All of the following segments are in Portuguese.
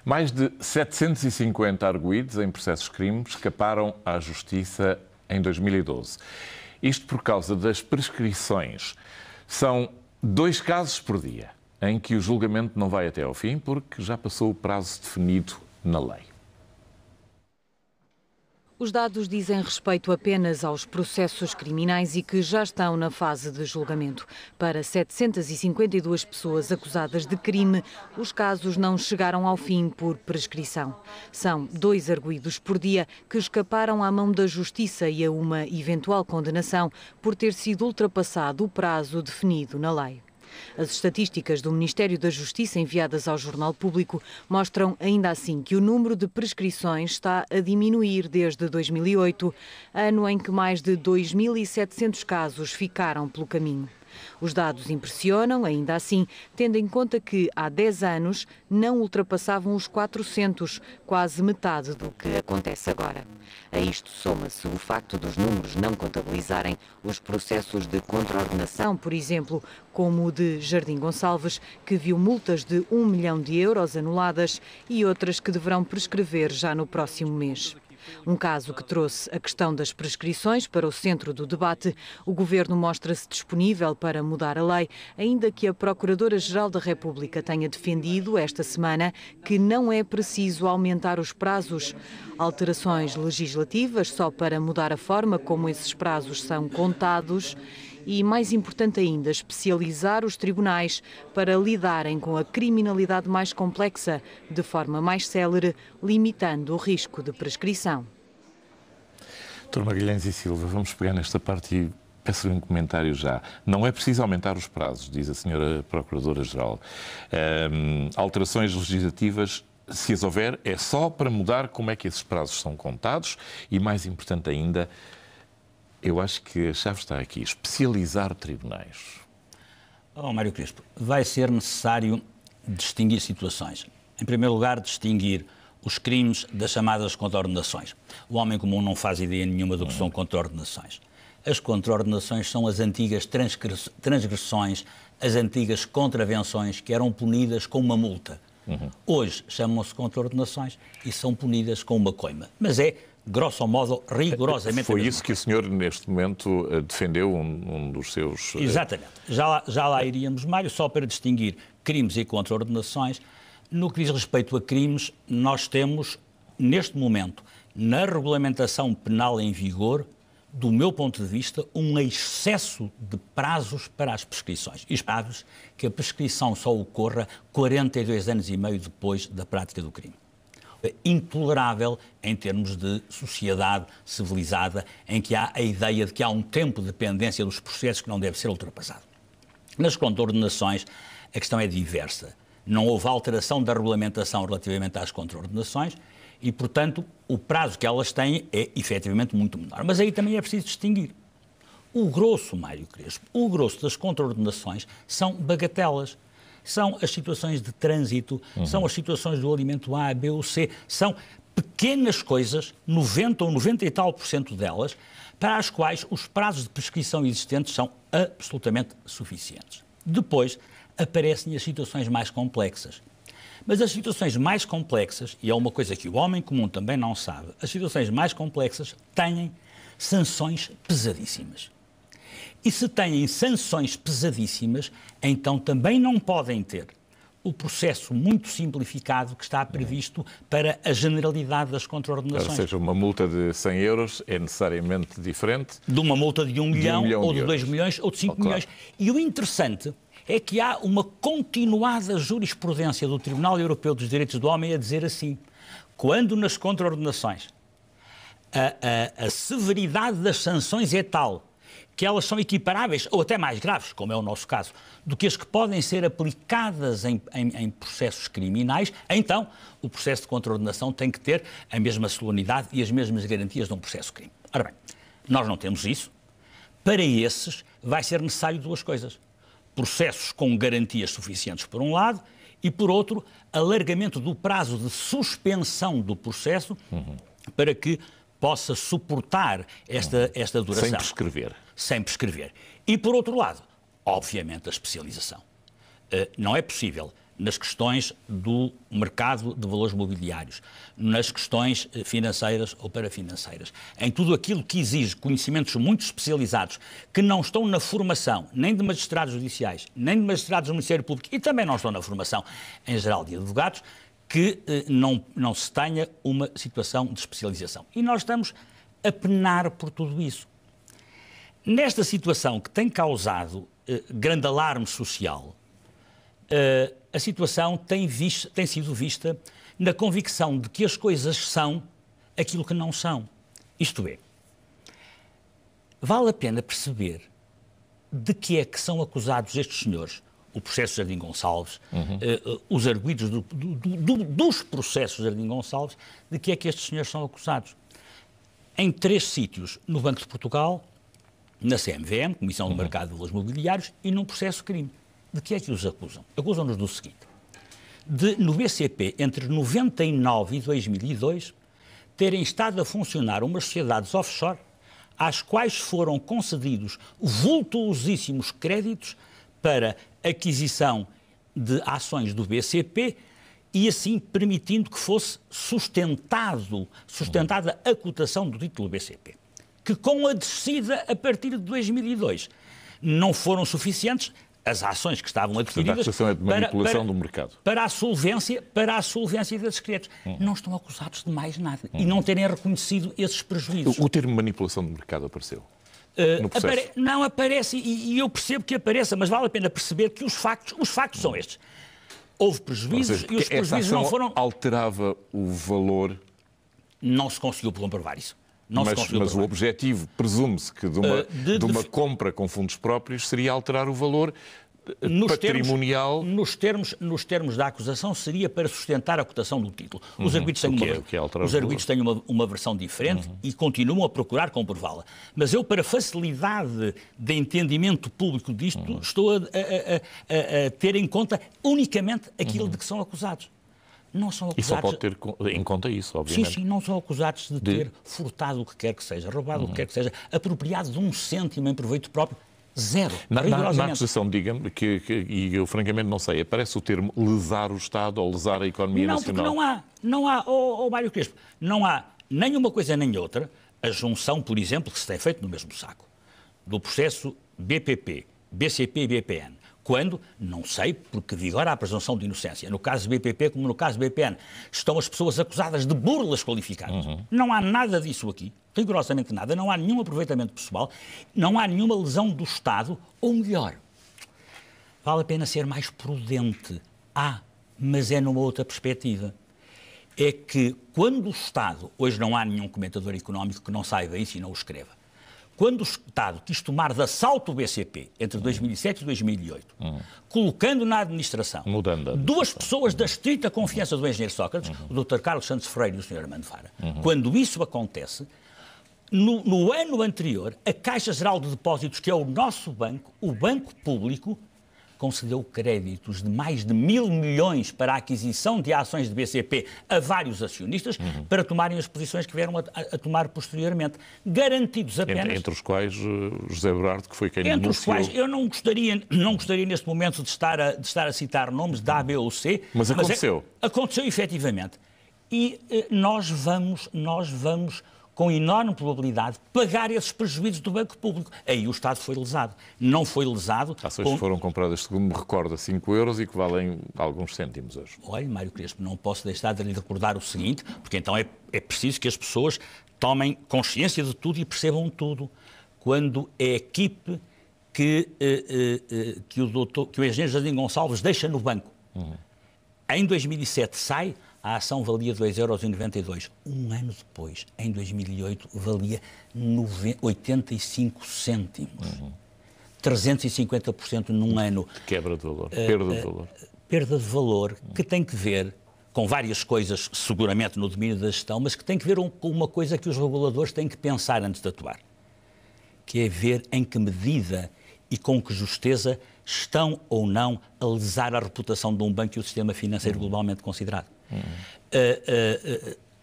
Mais de 750 arguidos em processos de crime escaparam à Justiça em 2012. Isto por causa das prescrições. São 2 casos por dia em que o julgamento não vai até ao fim porque já passou o prazo definido na lei. Os dados dizem respeito apenas aos processos criminais e que já estão na fase de julgamento. Para 752 pessoas acusadas de crime, os casos não chegaram ao fim por prescrição. São 2 arguidos por dia que escaparam à mão da Justiça e a uma eventual condenação por ter sido ultrapassado o prazo definido na lei. As estatísticas do Ministério da Justiça enviadas ao Jornal Público mostram ainda assim que o número de prescrições está a diminuir desde 2008, ano em que mais de 2.700 casos ficaram pelo caminho. Os dados impressionam, ainda assim, tendo em conta que há 10 anos não ultrapassavam os 400, quase metade do que acontece agora. A isto soma-se o facto dos números não contabilizarem os processos de contraordenação, por exemplo, como o de Jardim Gonçalves, que viu multas de 1 milhão de euros anuladas e outras que deverão prescrever já no próximo mês. Um caso que trouxe a questão das prescrições para o centro do debate. O Governo mostra-se disponível para mudar a lei, ainda que a Procuradora-Geral da República tenha defendido esta semana que não é preciso aumentar os prazos. Alterações legislativas só para mudar a forma como esses prazos são contados. E, mais importante ainda, especializar os tribunais para lidarem com a criminalidade mais complexa, de forma mais célere, limitando o risco de prescrição. Dr. Magalhães e Silva, vamos pegar nesta parte e peço-lhe um comentário já. Não é preciso aumentar os prazos, diz a Sra. Procuradora-Geral. Alterações legislativas, se as houver, é só para mudar como é que esses prazos são contados e, mais importante ainda, eu acho que a chave está aqui, especializar tribunais. Mário Crespo, vai ser necessário distinguir situações. Em primeiro lugar, distinguir os crimes das chamadas contraordenações. O homem comum não faz ideia nenhuma do que são contraordenações. As contraordenações são as antigas transgressões, as antigas contravenções que eram punidas com uma multa. Hoje chamam-se contraordenações e são punidas com uma coima. Mas é, grosso modo, rigorosamente... Foi isso que o senhor, neste momento, defendeu, um dos seus... Exatamente. Já lá iríamos, Mário, só para distinguir crimes e contraordenações. No que diz respeito a crimes, nós temos, neste momento, na regulamentação penal em vigor, do meu ponto de vista, um excesso de prazos para as prescrições. E esperamos que a prescrição só ocorra 42 anos e meio depois da prática do crime. É intolerável em termos de sociedade civilizada, em que há a ideia de que há um tempo de pendência dos processos que não deve ser ultrapassado. Nas contraordenações, a questão é diversa. Não houve alteração da regulamentação relativamente às contraordenações e, portanto, o prazo que elas têm é efetivamente muito menor. Mas aí também é preciso distinguir. O grosso, Mário Crespo, o grosso das contraordenações são bagatelas. São as situações de trânsito, são as situações do alimento A, B ou C, são pequenas coisas, 90 ou 90 e tal % delas, para as quais os prazos de prescrição existentes são absolutamente suficientes. Depois aparecem as situações mais complexas. Mas as situações mais complexas, e é uma coisa que o homem comum também não sabe, as situações mais complexas têm sanções pesadíssimas. E se têm sanções pesadíssimas, então também não podem ter o processo muito simplificado que está previsto para a generalidade das contraordenações. Ou seja, uma multa de 100 euros é necessariamente diferente de uma multa de 1 milhão, ou de 2 milhões, ou de 5 milhões. E o interessante é que há uma continuada jurisprudência do Tribunal Europeu dos Direitos do Homem a dizer assim: quando nas contraordenações a severidade das sanções é tal que elas são equiparáveis, ou até mais graves, como é o nosso caso, do que as que podem ser aplicadas em processos criminais, então o processo de contraordenação tem que ter a mesma solenidade e as mesmas garantias de um processo de crime. Ora bem, nós não temos isso. Para esses vai ser necessário 2 coisas. Processos com garantias suficientes por um lado e, por outro, alargamento do prazo de suspensão do processo para que possa suportar esta duração. Sem prescrever. Sem prescrever. E, por outro lado, obviamente, a especialização. Não é possível, nas questões do mercado de valores mobiliários, nas questões financeiras ou parafinanceiras, em tudo aquilo que exige conhecimentos muito especializados, que não estão na formação nem de magistrados judiciais, nem de magistrados do Ministério Público e também não estão na formação, em geral, de advogados, que não se tenha uma situação de especialização. E nós estamos a penar por tudo isso. Nesta situação que tem causado grande alarme social, a situação tem sido vista na convicção de que as coisas são aquilo que não são. Isto é, vale a pena perceber de que é que são acusados estes senhores, o processo Jardim Gonçalves, os arguidos dos processos Jardim Gonçalves, de que é que estes senhores são acusados. Em 3 sítios, no Banco de Portugal, na CMVM, Comissão do Mercado de Valores Mobiliários, e num processo crime. De que é que os acusam? Acusam-nos do seguinte: no BCP, entre 99 e 2002, terem estado a funcionar umas sociedades offshore às quais foram concedidos vultuosíssimos créditos para aquisição de ações do BCP e assim permitindo que fosse sustentada a cotação do título BCP, que com a descida a partir de 2002 não foram suficientes as ações que estavam adquiridas. A acusação é de manipulação do mercado. Para a solvência desses créditos. Não estão acusados de mais nada e não terem reconhecido esses prejuízos. O termo manipulação do mercado apareceu no processo? Não aparece, e eu percebo que apareça, mas vale a pena perceber que os factos são estes. Houve prejuízos e os prejuízos não foram... alterava o valor... Não se conseguiu comprovar isso. Mas o objetivo, presume-se que de uma compra com fundos próprios seria alterar o valor patrimonial... Nos termos da acusação, seria para sustentar a cotação do título. Os arguidos têm uma versão diferente e continuam a procurar comprová-la. Mas eu, para facilidade de entendimento público disto, estou a ter em conta unicamente aquilo de que são acusados. Não são acusados... E só pode ter em conta isso, obviamente. Sim, não são acusados de ter furtado o que quer que seja, roubado o que quer que seja, apropriado de 1 cêntimo em proveito próprio. Zero. Na acusação, diga-me, e eu francamente não sei, aparece o termo lesar o Estado ou lesar a economia nacional? Não há, Mário Crespo, não há nem uma coisa nem outra, a junção, por exemplo, que se tem feito no mesmo saco, do processo BPP, BCP e BPN. Quando, não sei, porque vigora a presunção de inocência. No caso BPP, como no caso BPN, estão as pessoas acusadas de burlas qualificadas. Não há nada disso aqui, rigorosamente nada, não há nenhum aproveitamento pessoal, não há nenhuma lesão do Estado, ou melhor, vale a pena ser mais prudente. Mas é numa outra perspectiva. É que quando o Estado, hoje não há nenhum comentador económico que não saiba isso e não o escreva, quando o Estado quis tomar de assalto o BCP entre 2007 e 2008, colocando na administração duas pessoas da estrita confiança do engenheiro Sócrates, o Dr. Carlos Santos Freire e o Sr. Armando Fara, quando isso acontece, no ano anterior, a Caixa Geral de Depósitos, que é o nosso banco, o Banco Público, concedeu créditos de mais de 1.000 milhões para a aquisição de ações de BCP a vários acionistas para tomarem as posições que vieram a tomar posteriormente, garantidos apenas... Entre os quais José Berardo, que foi quem denunciou... Entre os quais eu não gostaria neste momento de estar a citar nomes da A, B ou C... Mas aconteceu. Aconteceu efetivamente. E nós vamos, com enorme probabilidade, pagar esses prejuízos do Banco Público. Aí o Estado foi lesado. Não foi lesado... Ações que foram compradas, segundo me recordo, a 5 euros e que valem alguns cêntimos hoje. Olha, Mário Crespo, não posso deixar de lhe recordar o seguinte, porque então é preciso que as pessoas tomem consciência de tudo e percebam tudo. Quando é a equipe que o engenheiro Jardim Gonçalves deixa no banco, em 2007 sai... A ação valia 2,92 €. Um ano depois, em 2008, valia 85 cêntimos. 350% num ano. Quebra de valor, perda de valor. Perda de valor que tem que ver com várias coisas, seguramente no domínio da gestão, mas que tem que ver com uma coisa que os reguladores têm que pensar antes de atuar, que é ver em que medida e com que justeza estão ou não a lesar a reputação de um banco e o sistema financeiro globalmente considerado.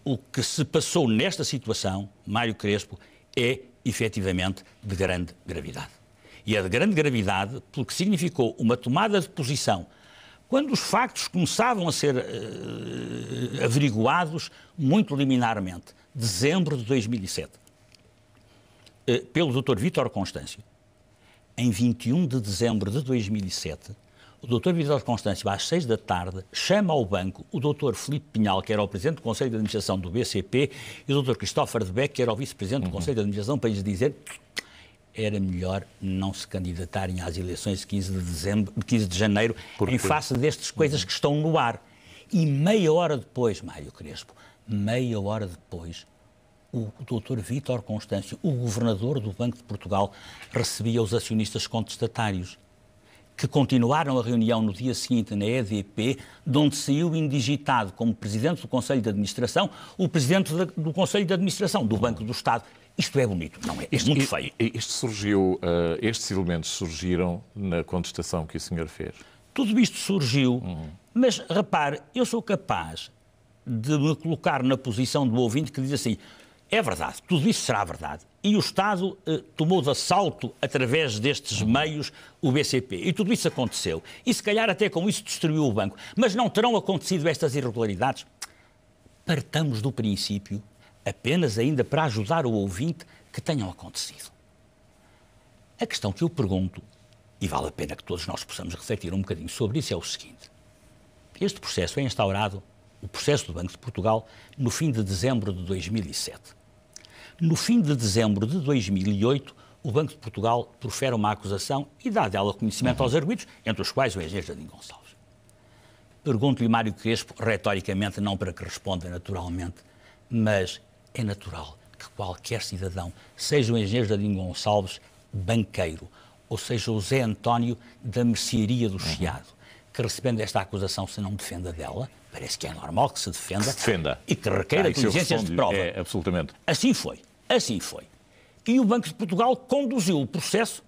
O que se passou nesta situação, Mário Crespo, é efetivamente de grande gravidade. E é de grande gravidade porque significou uma tomada de posição quando os factos começavam a ser averiguados muito liminarmente, dezembro de 2007, pelo Dr. Vítor Constâncio. Em 21 de dezembro de 2007, o Dr. Vítor Constâncio, às 6 da tarde, chama ao banco o Dr. Filipe Pinhal, que era o Presidente do Conselho de Administração do BCP, e o Dr. Cristófaro de Beck, que era o Vice-Presidente do Conselho de Administração, para lhes dizer que era melhor não se candidatarem às eleições de 15 de janeiro, em face destas coisas que estão no ar. E meia hora depois, Mário Crespo, meia hora depois, o Dr. Vítor Constâncio, o Governador do Banco de Portugal, recebia os acionistas contestatários, que continuaram a reunião no dia seguinte na EDP, de onde saiu indigitado como Presidente do Conselho de Administração o Presidente do Conselho de Administração do Banco do Estado. Isto é bonito, não é? É muito feio. Estes elementos surgiram na contestação que o senhor fez? Tudo isto surgiu, mas repare, eu sou capaz de me colocar na posição do ouvinte que diz assim: é verdade, tudo isso será verdade. E o Estado tomou de assalto, através destes meios, o BCP. E tudo isso aconteceu. E se calhar até com isso destruiu o banco. Mas não terão acontecido estas irregularidades? Partamos do princípio, apenas ainda para ajudar o ouvinte, que tenham acontecido. A questão que eu pergunto, e vale a pena que todos nós possamos refletir um bocadinho sobre isso, é o seguinte. Este processo é instaurado, o processo do Banco de Portugal, no fim de dezembro de 2007. No fim de dezembro de 2008, o Banco de Portugal profere uma acusação e dá dela conhecimento aos arguidos, entre os quais o engenheiro Jardim Gonçalves. Pergunto-lhe, Mário Crespo, retoricamente, não para que responda naturalmente, mas é natural que qualquer cidadão, seja o engenheiro Jardim Gonçalves, banqueiro, ou seja o Zé António da mercearia do Chiado, que recebendo esta acusação se não defenda dela, parece que é normal que se defenda, e que requeira diligências de prova. É, absolutamente. Assim foi. E o Banco de Portugal conduziu o processo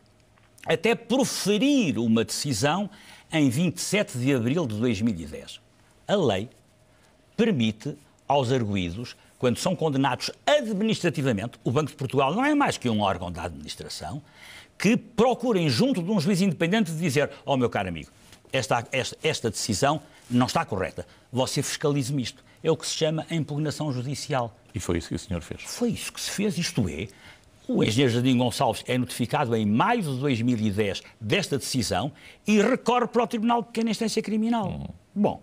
até proferir uma decisão em 27 de abril de 2010. A lei permite aos arguidos, quando são condenados administrativamente, o Banco de Portugal não é mais que um órgão da administração, que procurem junto de um juiz independente de dizer: ó, meu caro amigo, esta decisão não está correta, você fiscalize-me isto. É o que se chama a impugnação judicial. E foi isso que o senhor fez? Foi isso que se fez, isto é, o engenheiro Jardim Gonçalves é notificado em maio de 2010 desta decisão e recorre para o Tribunal de Pequena Instância Criminal. Bom,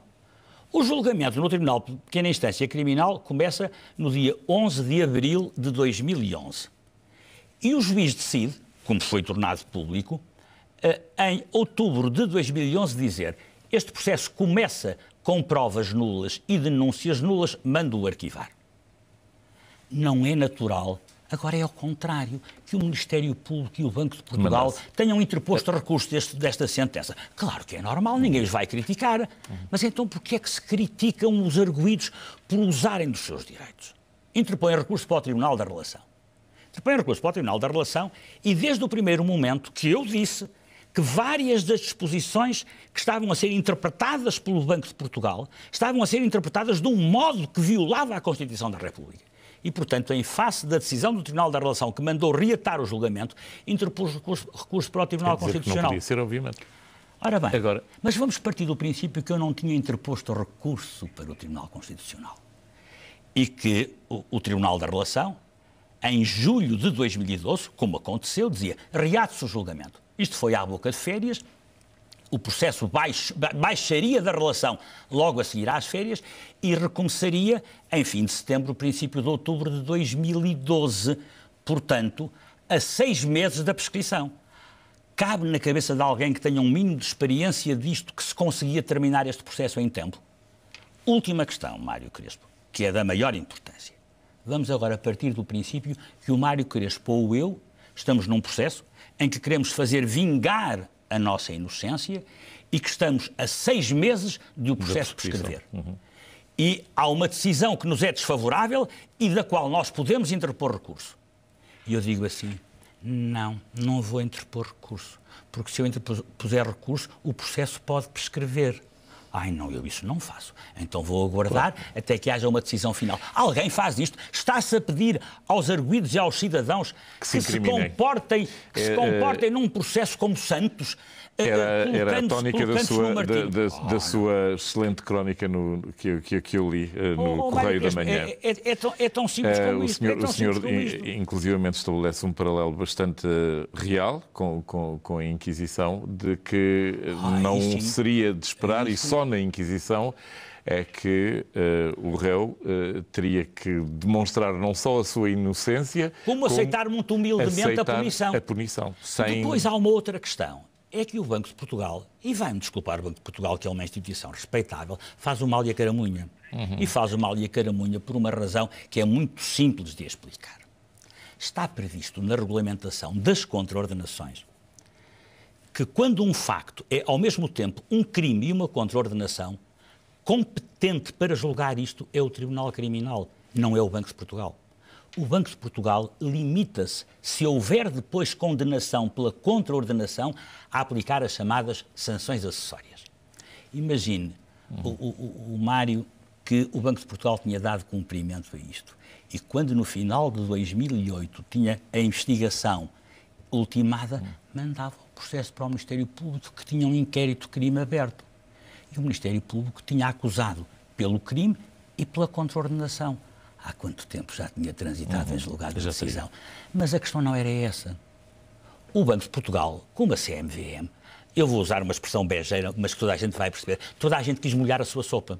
o julgamento no Tribunal de Pequena Instância Criminal começa no dia 11 de abril de 2011. E o juiz decide, como foi tornado público, em outubro de 2011 dizer: este processo começa com provas nulas e denúncias nulas, mando-o arquivar. Não é natural, agora é ao contrário, que o Ministério Público e o Banco de Portugal tenham interposto recurso desta sentença. Claro que é normal, ninguém os vai criticar, mas então porquê é que se criticam os arguidos por usarem dos seus direitos? Interpõem recurso para o Tribunal da Relação. Interpõem recurso para o Tribunal da Relação e desde o primeiro momento que eu disse que várias das disposições que estavam a ser interpretadas pelo Banco de Portugal estavam a ser interpretadas de um modo que violava a Constituição da República. E, portanto, em face da decisão do Tribunal da Relação, que mandou reatar o julgamento, interpôs recurso para o Tribunal Constitucional. Não podia ser, obviamente. Ora bem, mas vamos partir do princípio que eu não tinha interposto recurso para o Tribunal Constitucional. E que o Tribunal da Relação, em julho de 2012, como aconteceu, dizia: reate-se o julgamento. Isto foi à boca de férias, o processo baixaria da relação logo a seguir às férias e recomeçaria em fim de setembro, princípio de outubro de 2012, portanto, a 6 meses da prescrição. Cabe na cabeça de alguém que tenha um mínimo de experiência disto que se conseguia terminar este processo em tempo? Última questão, Mário Crespo, que é da maior importância. Vamos agora partir do princípio que o Mário Crespo ou eu estamos num processo em que queremos fazer vingar a nossa inocência e que estamos a 6 meses de o processo prescrever. E há uma decisão que nos é desfavorável e da qual nós podemos interpor recurso. E eu digo assim: não vou interpor recurso, porque se eu interpuser recurso, o processo pode prescrever. Ai, não, eu isso não faço. Então vou aguardar até que haja uma decisão final. Alguém faz isto? Está-se a pedir aos arguidos e aos cidadãos que se comportem num processo como santos? Era a tónica da sua excelente crónica que eu li no Correio da Manhã. É tão simples como isto. O senhor inclusivamente estabelece um paralelo bastante real com a Inquisição, de que não seria de esperar, e só na Inquisição é que o réu teria que demonstrar não só a sua inocência, como aceitar muito humildemente a punição. Depois há uma outra questão. É que o Banco de Portugal, e vai-me desculpar o Banco de Portugal, que é uma instituição respeitável, faz o mal e a caramunha. E faz o mal e a caramunha por uma razão que é muito simples de explicar. Está previsto na regulamentação das contraordenações que quando um facto é ao mesmo tempo um crime e uma contraordenação, competente para julgar isto é o Tribunal Criminal, não é o Banco de Portugal. O Banco de Portugal limita-se, se houver depois condenação pela contraordenação, a aplicar as chamadas sanções acessórias. Imagine o Mário que o Banco de Portugal tinha dado cumprimento a isto e quando no final de 2008 tinha a investigação ultimada, mandava o processo para o Ministério Público que tinha um inquérito de crime aberto. E o Ministério Público tinha acusado pelo crime e pela contraordenação. Há quanto tempo já tinha transitado em julgado de decisão? Mas a questão não era essa. O Banco de Portugal, como a CMVM, eu vou usar uma expressão bejeira, mas que toda a gente vai perceber, toda a gente quis molhar a sua sopa.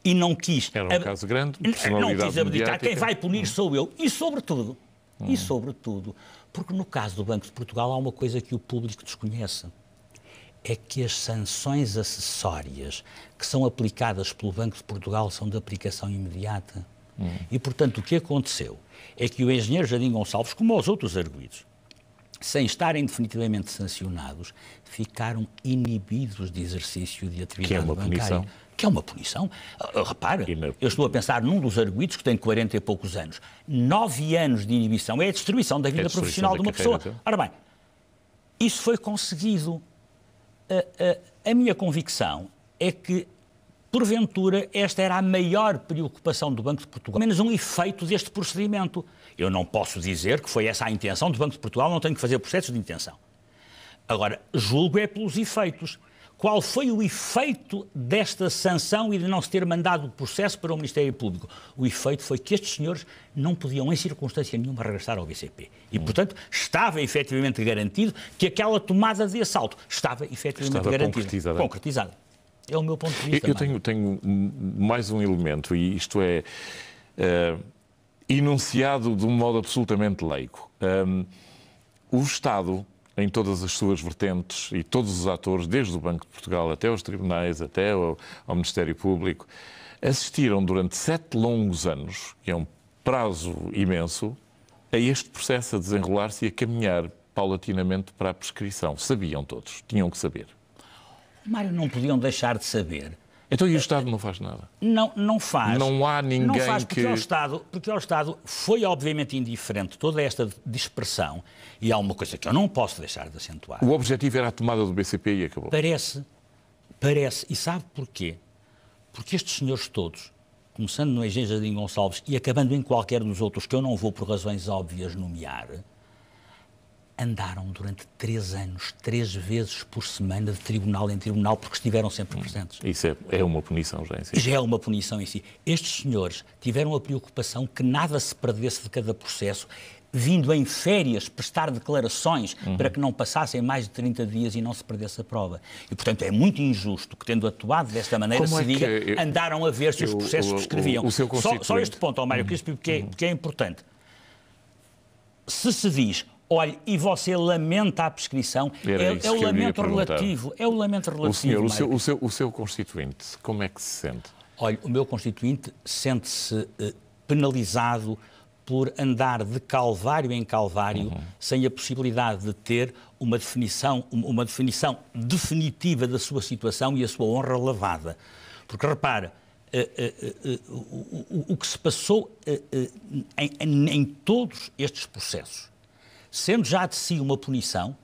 E não quis... Era um caso grande, personalidade não quis abdicar. mediática. Quem vai punir sou eu. E sobretudo, porque no caso do Banco de Portugal há uma coisa que o público desconhece. É que as sanções acessórias que são aplicadas pelo Banco de Portugal são de aplicação imediata. E, portanto, o que aconteceu é que o engenheiro Jardim Gonçalves, como os outros arguidos, sem estarem definitivamente sancionados, ficaram inibidos de exercício de atividade bancária. Que é uma punição. Repara, eu estou a pensar num dos arguidos que tem 40 e poucos anos. 9 anos de inibição é a destruição da vida profissional de uma pessoa. Ora bem, isso foi conseguido. A minha convicção é que porventura, esta era a maior preocupação do Banco de Portugal, menos um efeito deste procedimento. Eu não posso dizer que foi essa a intenção do Banco de Portugal, não tenho que fazer processos de intenção. Agora, julgo é pelos efeitos. Qual foi o efeito desta sanção e de não se ter mandado o processo para o Ministério Público? O efeito foi que estes senhores não podiam, em circunstância nenhuma, regressar ao BCP. E, portanto, estava efetivamente garantido que aquela tomada de assalto estava efetivamente garantida. Concretizada. É o meu ponto de vista. Eu tenho mais um elemento, e isto é enunciado de um modo absolutamente leigo. O Estado, em todas as suas vertentes, e todos os atores, desde o Banco de Portugal até aos tribunais, até ao Ministério Público, assistiram durante 7 longos anos, que é um prazo imenso, a este processo a desenrolar-se e a caminhar paulatinamente para a prescrição. Sabiam todos, tinham que saber. Mário, não podiam deixar de saber. Então e o Estado não faz nada? Não faz. Não há ninguém não faz porque que... Porque ao Estado foi obviamente indiferente toda esta dispersão e há uma coisa que eu não posso deixar de acentuar. O objetivo era a tomada do BCP e acabou. Parece. E sabe porquê? Porque estes senhores todos, começando no engenheiro Jardim Gonçalves e acabando em qualquer dos outros, que eu não vou por razões óbvias nomear, andaram durante 3 anos, 3 vezes por semana, de tribunal em tribunal, porque estiveram sempre presentes. Isso é uma punição já em si. Já é uma punição em si. Estes senhores tiveram a preocupação que nada se perdesse de cada processo, vindo em férias prestar declarações para que não passassem mais de 30 dias e não se perdesse a prova. E, portanto, é muito injusto que, tendo atuado desta maneira, se diga, andaram a ver se os processos prescreviam. Só este ponto, Mário, porque é importante. Se diz... Olha, e você lamenta a prescrição, é o lamento relativo. É o lamento relativo. O seu constituinte, como é que se sente? Olha, o meu constituinte sente-se penalizado por andar de calvário em calvário, sem a possibilidade de ter uma definição definitiva da sua situação e a sua honra lavada. Porque, repara, o que se passou em todos estes processos, sendo já de si uma punição,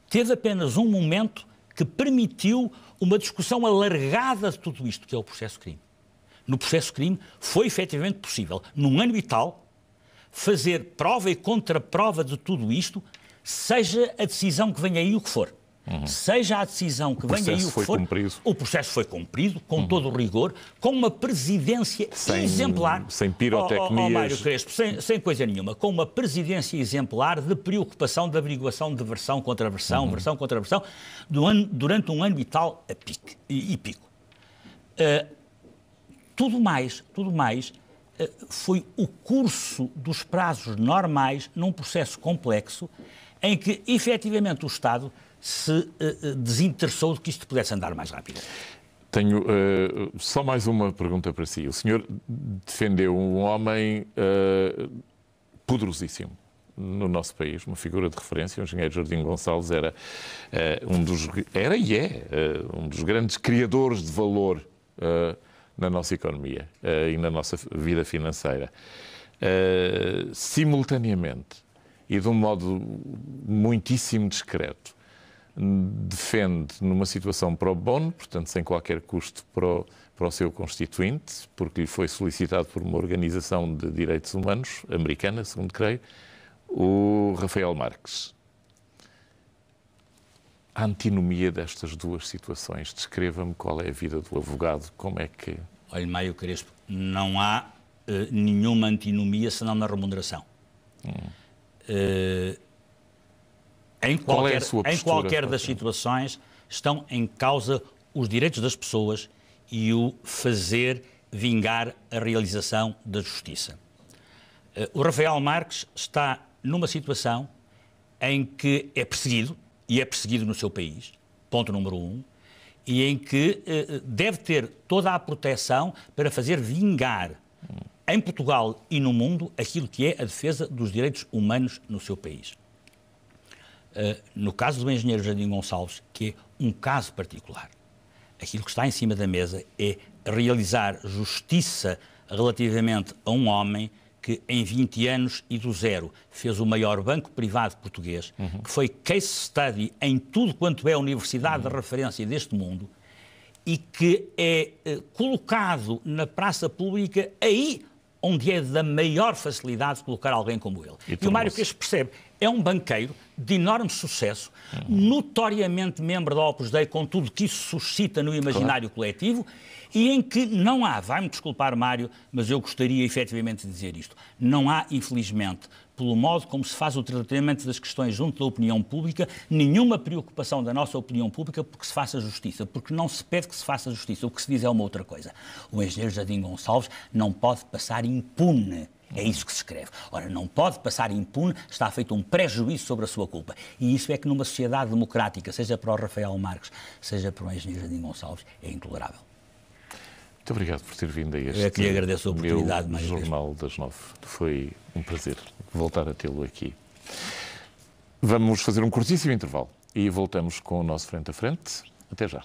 teve apenas um momento que permitiu uma discussão alargada de tudo isto, que é o processo-crime. No processo-crime foi efetivamente possível, num ano e tal, fazer prova e contraprova de tudo isto, seja a decisão que venha aí o que for. Seja a decisão que venha aí o que for, o processo foi cumprido com todo o rigor, com uma presidência exemplar. Sem pirotecnias. Mário Crespo, sem coisa nenhuma, com uma presidência exemplar de preocupação, de averiguação de versão contra versão, versão contra versão, durante um ano e tal e pico. Tudo mais foi o curso dos prazos normais num processo complexo em que, efetivamente, o Estado se desinteressou de que isto pudesse andar mais rápido. Tenho só mais uma pergunta para si. O senhor defendeu um homem poderosíssimo no nosso país, uma figura de referência. O engenheiro Jardim Gonçalves era um dos grandes criadores de valor na nossa economia e na nossa vida financeira. Simultaneamente, e de um modo muitíssimo discreto, defende numa situação pro bono, portanto sem qualquer custo para o seu constituinte, porque lhe foi solicitado por uma organização de direitos humanos americana, segundo creio, o Rafael Marques. A antinomia destas duas situações, descreva-me qual é a vida do advogado, como é que... Olha, Mário Crespo, não há nenhuma antinomia senão na remuneração. Em qualquer das situações estão em causa os direitos das pessoas e o fazer vingar a realização da justiça. O Rafael Marques está numa situação em que é perseguido, e é perseguido no seu país, ponto número 1, e em que deve ter toda a proteção para fazer vingar em Portugal e no mundo aquilo que é a defesa dos direitos humanos no seu país. No caso do engenheiro Jardim Gonçalves, que é um caso particular, aquilo que está em cima da mesa é realizar justiça relativamente a um homem que em 20 anos e do zero fez o maior banco privado português, que foi case study em tudo quanto é universidade de referência deste mundo e que é colocado na praça pública aí onde é da maior facilidade de colocar alguém como ele. E o Mário Crespo percebe, é um banqueiro de enorme sucesso, notoriamente membro da Opus Dei, com tudo que isso suscita no imaginário coletivo, e em que não há, vai-me desculpar, Mário, mas eu gostaria efetivamente de dizer isto, não há, infelizmente, pelo modo como se faz o tratamento das questões junto da opinião pública, nenhuma preocupação da nossa opinião pública porque se faça justiça, porque não se pede que se faça justiça, o que se diz é uma outra coisa. O engenheiro Jardim Gonçalves não pode passar impune. É isso que se escreve. Ora, não pode passar impune, está feito um prejuízo sobre a sua culpa. E isso é que numa sociedade democrática, seja para o Rafael Marques, seja para o engenheiro Jardim Gonçalves, é intolerável. Muito obrigado por ter vindo a este Eu é que lhe agradeço a oportunidade, meu Jornal das 9. Foi um prazer voltar a tê-lo aqui. Vamos fazer um curtíssimo intervalo e voltamos com o nosso Frente a Frente. Até já.